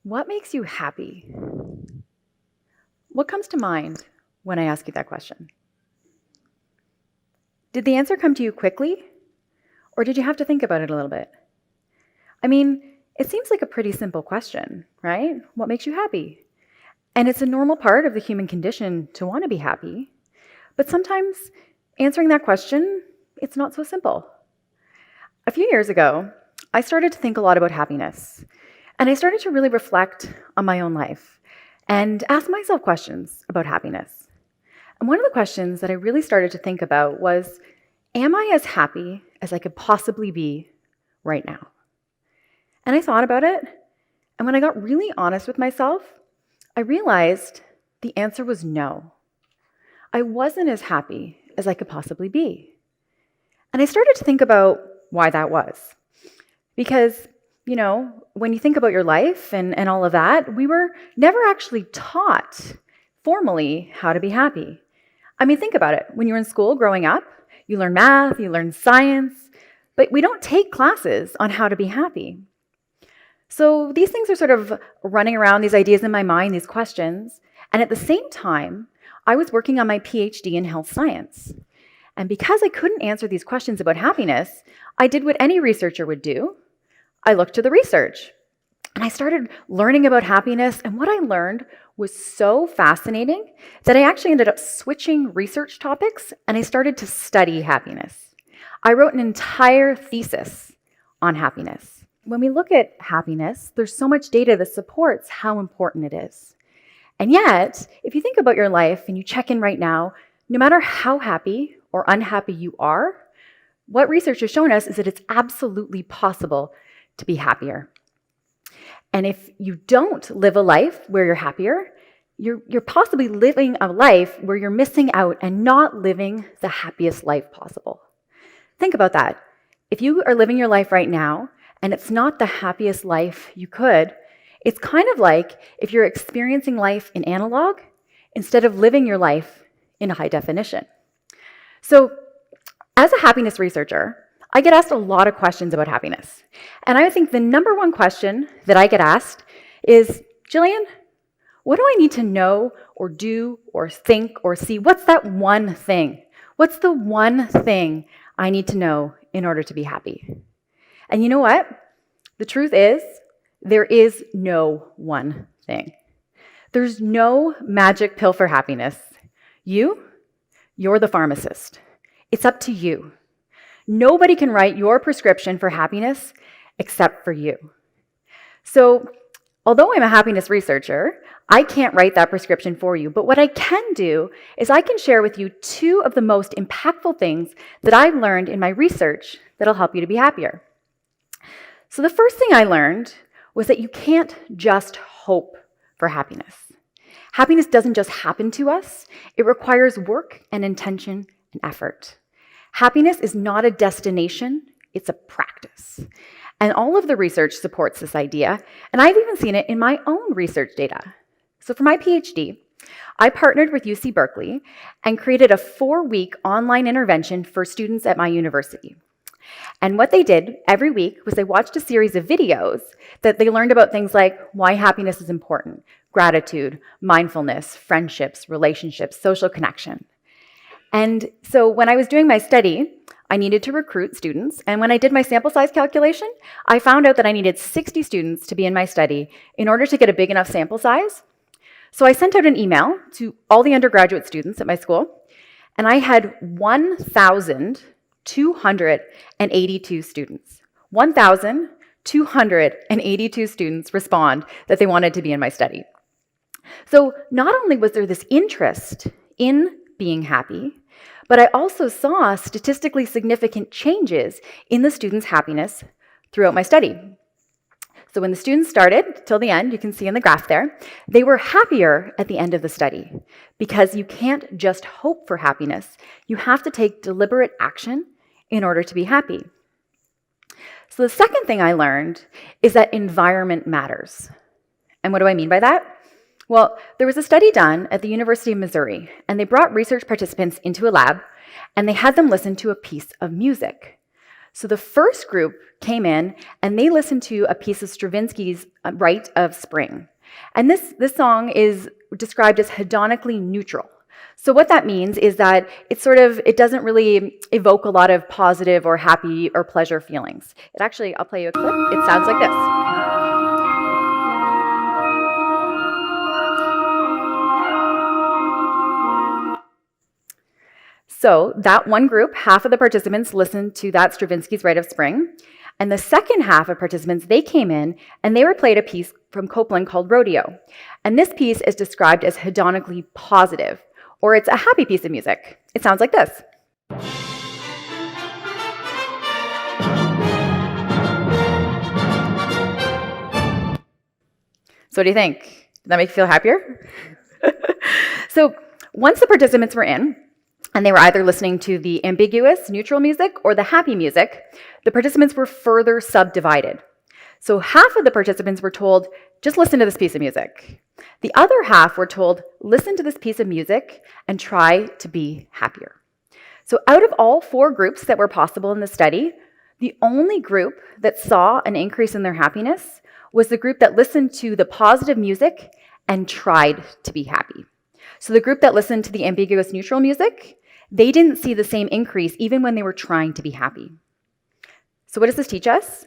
What makes you happy? What comes to mind when I ask you that question? Did the answer come to you quickly, or did you have to think about it a little bit? I mean, it seems like a pretty simple question, right? What makes you happy? And it's a normal part of the human condition to want to be happy. But sometimes answering that question, it's not so simple. A few years ago, I started to think a lot about happiness. And I started to really reflect on my own life and ask myself questions about happiness. And one of the questions that I really started to think about was, am I as happy as I could possibly be right now? And I thought about it, and when I got really honest with myself, I realized the answer was no. I wasn't as happy as I could possibly be. And I started to think about why that was. Because, when you think about your life and all of that, we were never actually taught formally how to be happy. I mean, think about it. When you're in school growing up, you learn math, you learn science, but we don't take classes on how to be happy. So these things are sort of running around, these ideas in my mind, these questions. And at the same time, I was working on my PhD in health science. And because I couldn't answer these questions about happiness, I did what any researcher would do. I looked to the research. And I started learning about happiness. And what I learned was so fascinating that I actually ended up switching research topics and I started to study happiness. I wrote an entire thesis on happiness. When we look at happiness, there's so much data that supports how important it is. And yet, if you think about your life and you check in right now, no matter how happy or unhappy you are, what research has shown us is that it's absolutely possible to be happier. And if you don't live a life where you're happier, you're possibly living a life where you're missing out and not living the happiest life possible. Think about that. If you are living your life right now and it's not the happiest life you could, it's kind of like if you're experiencing life in analog instead of living your life in high definition. So, as a happiness researcher, I get asked a lot of questions about happiness. And I think the number one question that I get asked is, Gillian, what do I need to know or do or think or see? What's that one thing? What's the one thing I need to know in order to be happy? And you know what? The truth is, there is no one thing. There's no magic pill for happiness. You're the pharmacist. It's up to you. Nobody can write your prescription for happiness except for you. So, although I'm a happiness researcher, I can't write that prescription for you. But what I can do is I can share with you two of the most impactful things that I've learned in my research that'll help you to be happier. So the first thing I learned was that you can't just hope for happiness. Happiness doesn't just happen to us. It requires work and intention and effort. Happiness is not a destination, it's a practice. And all of the research supports this idea, and I've even seen it in my own research data. So for my PhD, I partnered with UC Berkeley and created a 4-week online intervention for students at my university. And what they did every week was they watched a series of videos that they learned about things like why happiness is important, gratitude, mindfulness, friendships, relationships, social connection. And so when I was doing my study, I needed to recruit students. And when I did my sample size calculation, I found out that I needed 60 students to be in my study in order to get a big enough sample size. So I sent out an email to all the undergraduate students at my school, and I had 1,282 students. 1,282 students respond that they wanted to be in my study. So not only was there this interest in being happy, but I also saw statistically significant changes in the students' happiness throughout my study. So when the students started till the end, you can see in the graph there, they were happier at the end of the study because you can't just hope for happiness. You have to take deliberate action in order to be happy. So the second thing I learned is that environment matters. And what do I mean by that? Well, there was a study done at the University of Missouri, and they brought research participants into a lab, and they had them listen to a piece of music. So the first group came in and they listened to a piece of Stravinsky's Rite of Spring. And this song is described as hedonically neutral. So what that means is that it doesn't really evoke a lot of positive or happy or pleasure feelings. I'll play you a clip. It sounds like this. So that one group, half of the participants listened to that Stravinsky's Rite of Spring. And the second half of participants, they came in and they were played a piece from Copland called Rodeo. And this piece is described as hedonically positive, or it's a happy piece of music. It sounds like this. So what do you think? Did that make you feel happier? So once the participants were in, and they were either listening to the ambiguous, neutral music or the happy music, the participants were further subdivided. So half of the participants were told, just listen to this piece of music. The other half were told, listen to this piece of music and try to be happier. So out of all 4 groups that were possible in the study, the only group that saw an increase in their happiness was the group that listened to the positive music and tried to be happy. So the group that listened to the ambiguous neutral music, they didn't see the same increase even when they were trying to be happy. So what does this teach us?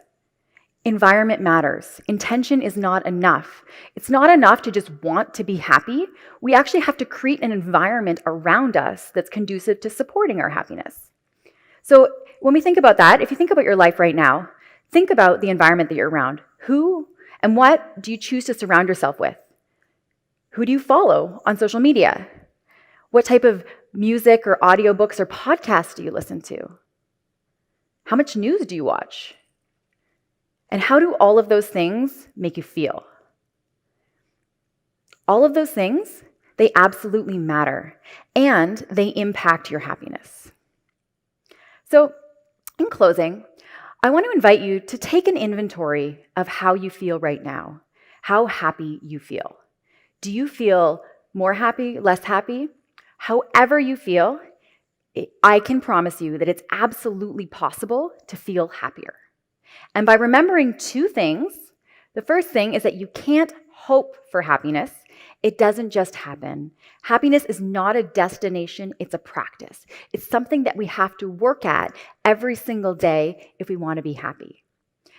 Environment matters. Intention is not enough. It's not enough to just want to be happy. We actually have to create an environment around us that's conducive to supporting our happiness. So when we think about that, if you think about your life right now, think about the environment that you're around. Who and what do you choose to surround yourself with? Who do you follow on social media? What type of music or audiobooks or podcasts do you listen to? How much news do you watch? And how do all of those things make you feel? All of those things, they absolutely matter, and they impact your happiness. So, in closing, I want to invite you to take an inventory of how you feel right now, how happy you feel. Do you feel more happy, less happy? However you feel, I can promise you that it's absolutely possible to feel happier. And by remembering 2 things, the first thing is that you can't hope for happiness. It doesn't just happen. Happiness is not a destination, it's a practice. It's something that we have to work at every single day if we want to be happy.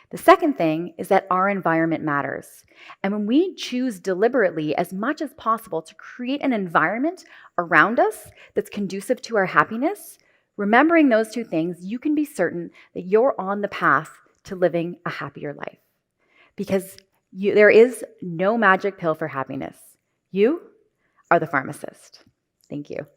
The second thing is that our environment matters. And when we choose deliberately as much as possible to create an environment around us that's conducive to our happiness, remembering those 2 things, you can be certain that you're on the path to living a happier life. Because there is no magic pill for happiness. You are the pharmacist. Thank you.